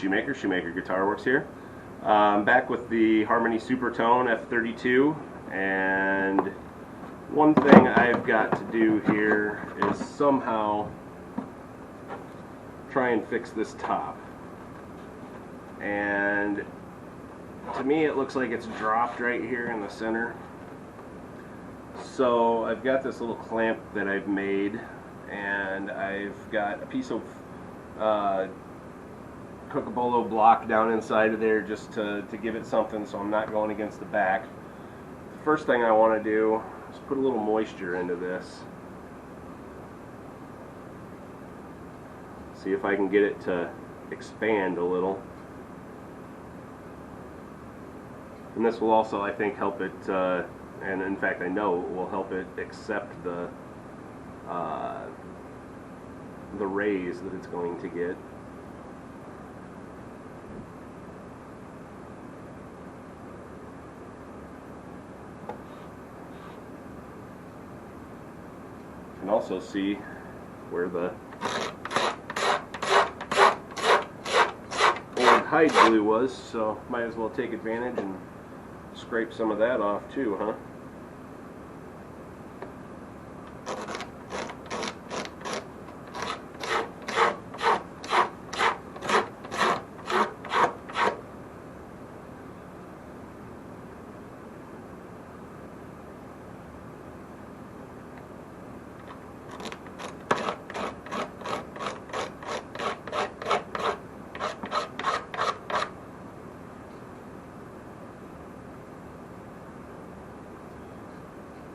Shoemaker, Shoemaker Guitar Works here. I'm back with the Harmony Supertone F32, and one thing I've got to do here is somehow try and fix this top. And to me it looks like it's dropped right here in the center. So I've got this little clamp that I've made, and I've got a piece of Cocobolo block down inside of there just to give it something so I'm not going against the back. The first thing I want to do is put a little moisture into this. See if I can get it to expand a little. And this will also, I think, help it, and in fact I know it will help it accept the raise that it's going to get. You can also see where the old hide glue was, so might as well take advantage and scrape some of that off too, huh?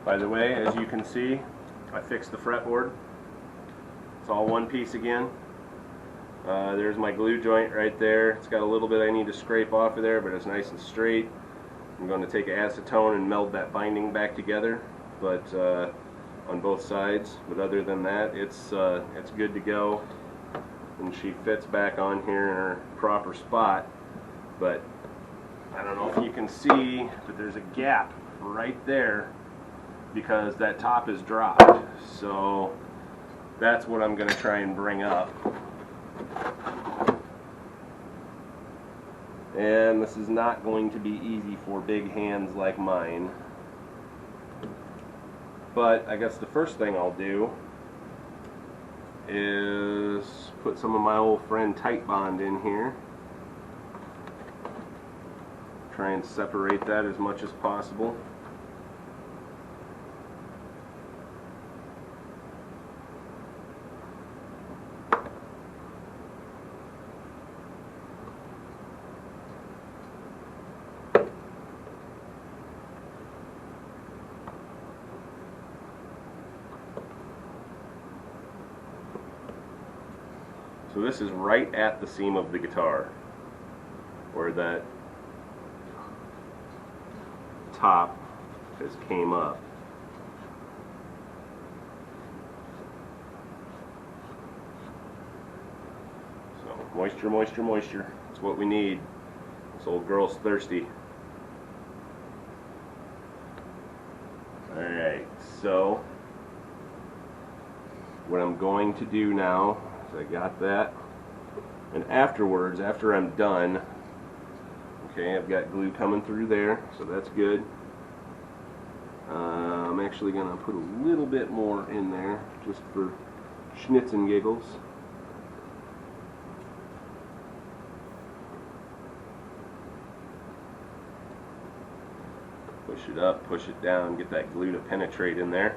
By the way, as you can see, I fixed the fretboard. It's all one piece again. There's my glue joint right there. It's got a little bit I need to scrape off of there, but it's nice and straight. I'm going to take acetone and meld that binding back together, but on both sides. But other than that, it's good to go, and she fits back on here in her proper spot. But I don't know if you can see, but there's a gap right there because that top is dropped. So that's what I'm going to try and bring up. And this is not going to be easy for big hands like mine. But I guess the first thing I'll do is put some of my old friend Tight Bond in here. Try and separate that as much as possible. So this is right at the seam of the guitar, where that top has came up. So moisture, moisture, moisture. That's what we need. This old girl's thirsty. Alright, so what I'm going to do now, I got that, and afterwards, after I'm done, okay, I've got glue coming through there, so that's good. I'm actually going to put a little bit more in there just for schnitz and giggles. Push it up, push it down, get that glue to penetrate in there.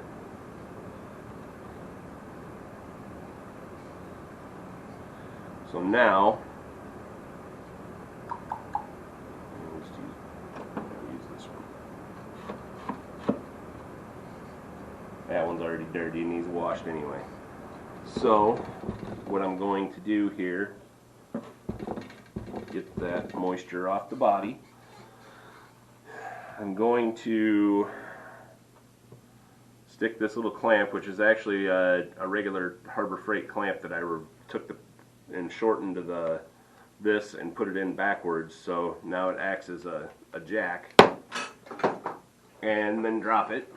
So now, use this one. That one's already dirty and needs washed anyway. So, what I'm going to do here, get that moisture off the body. I'm going to stick this little clamp, which is actually a regular Harbor Freight clamp that I took and shortened this and put it in backwards, so now it acts as a jack, and then drop it.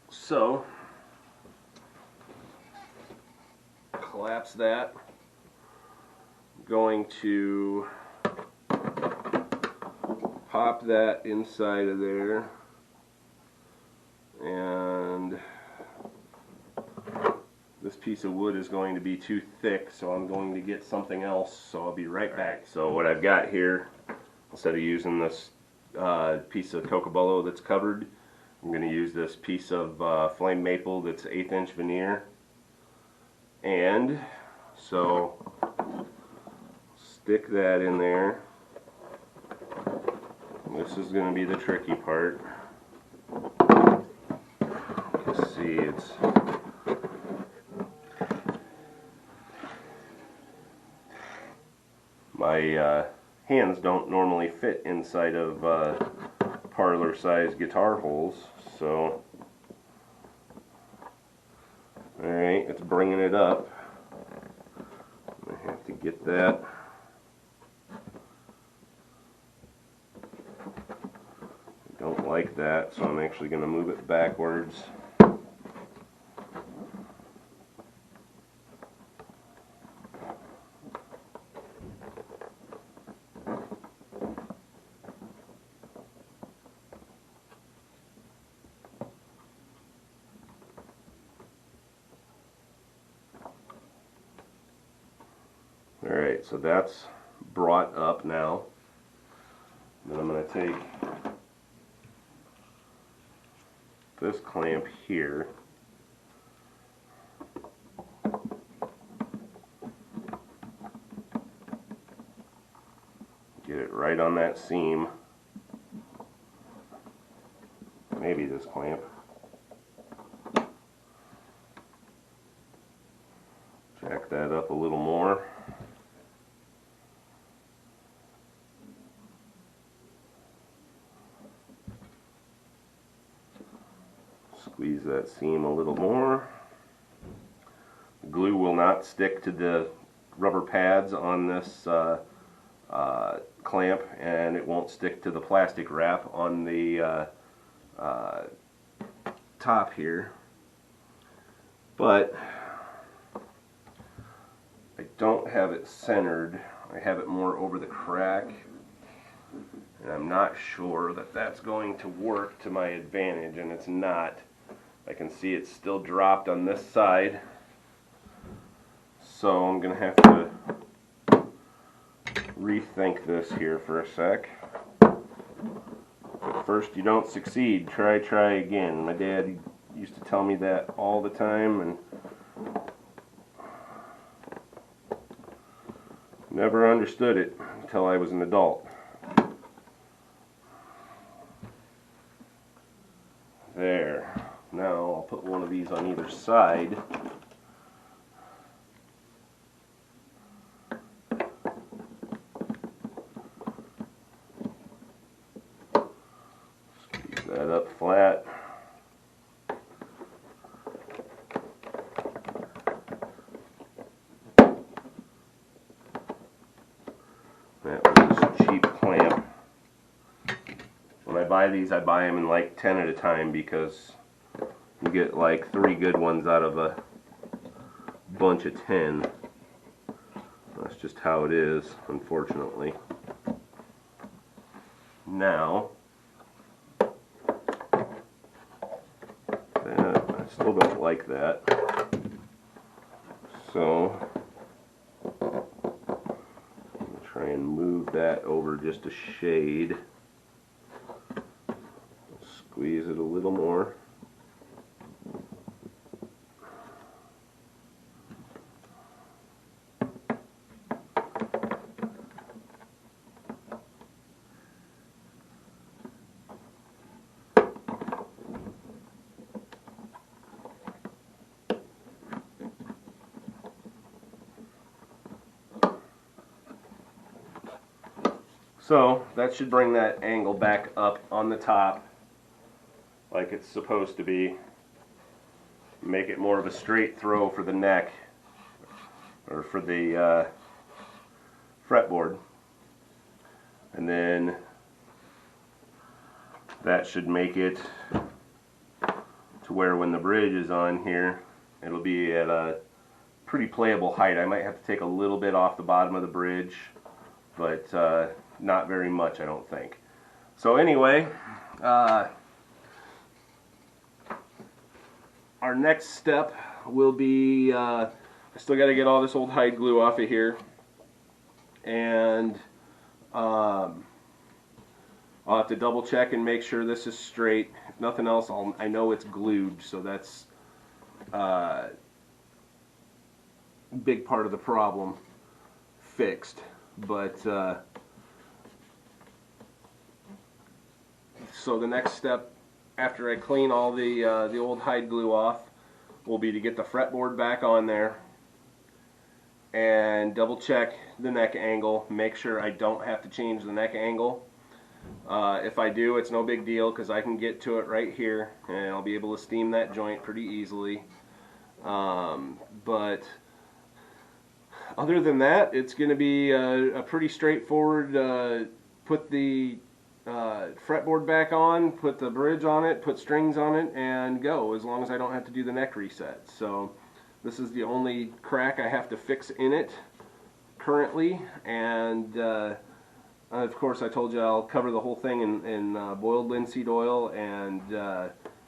So collapse that going to pop that inside of there, and this piece of wood is going to be too thick, so I'm going to get something else, so I'll be right back. So what I've got here, instead of using this piece of cocobolo that's covered, I'm going to use this piece of flame maple that's 1/8 inch veneer. And so stick that in there. This is going to be the tricky part. You see, it's my hands don't normally fit inside of parlor size guitar holes, so alright, it's bringing it up. I have to get that. I don't like that, so I'm actually going to move it backwards. Alright, so that's brought up now. Then I'm going to take this clamp here, get it right on that seam, maybe this clamp, jack that up a little more. Squeeze that seam a little more. The glue will not stick to the rubber pads on this clamp, and it won't stick to the plastic wrap on the top here. But I don't have it centered. I have it more over the crack, and I'm not sure that that's going to work to my advantage, and it's not. I can see it's still dropped on this side, so I'm going to have to rethink this here for a sec. At first you don't succeed, try again. My dad used to tell me that all the time, and never understood it until I was an adult. There. Now I'll put one of these on either side. Squeeze that up flat. That was a cheap clamp. When I buy these, I buy them in like 10 at a time, because you get like 3 good ones out of a bunch of 10. That's just how it is, unfortunately. Now, I still don't like that. So, I'm going to try and move that over just a shade. Squeeze it a little more. So that should bring that angle back up on the top like it's supposed to be. Make it more of a straight throw for the neck, or for the fretboard. And then that should make it to where when the bridge is on here, it'll be at a pretty playable height. I might have to take a little bit off the bottom of the bridge, but not very much, I don't think. So anyway, our next step will be, I still got to get all this old hide glue off of here, and I'll have to double check and make sure this is straight. If nothing else, I know it's glued, so that's big part of the problem fixed. But so the next step after I clean all the old hide glue off will be to get the fretboard back on there and double check the neck angle, make sure I don't have to change the neck angle. If I do, it's no big deal because I can get to it right here and I'll be able to steam that joint pretty easily. But other than that, it's going to be a pretty straightforward, put the fretboard back on, put the bridge on it, put strings on it, and go, as long as I don't have to do the neck reset. So this is the only crack I have to fix in it currently, and of course I told you I'll cover the whole thing in boiled linseed oil, and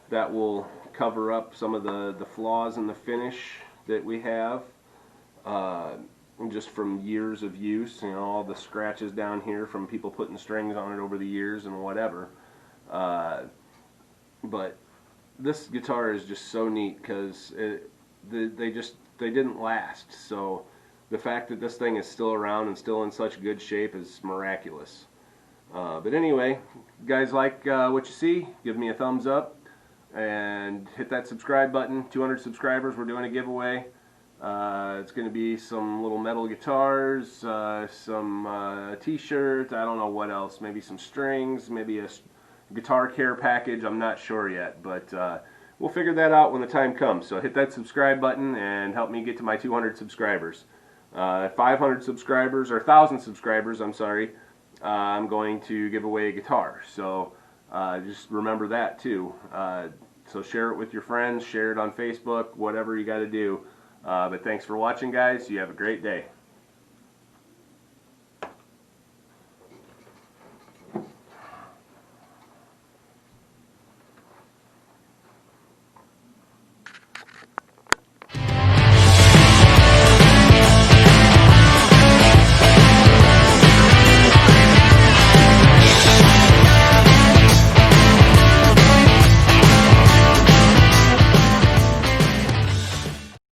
that will cover up some of the flaws in the finish that we have. Just from years of use, you know, all the scratches down here from people putting strings on it over the years and whatever. But this guitar is just so neat because they didn't last. So the fact that this thing is still around and still in such good shape is miraculous. But anyway, if you guys like what you see, give me a thumbs up and hit that subscribe button. 200 subscribers, we're doing a giveaway. It's going to be some little metal guitars, some t-shirts, I don't know what else, maybe some strings, maybe a guitar care package, I'm not sure yet, but we'll figure that out when the time comes. So hit that subscribe button and help me get to my 200 subscribers. 500 subscribers, or 1,000 subscribers, I'm sorry, I'm going to give away a guitar. So just remember that too. So share it with your friends, share it on Facebook, whatever you got to do. But thanks for watching, guys. You have a great day.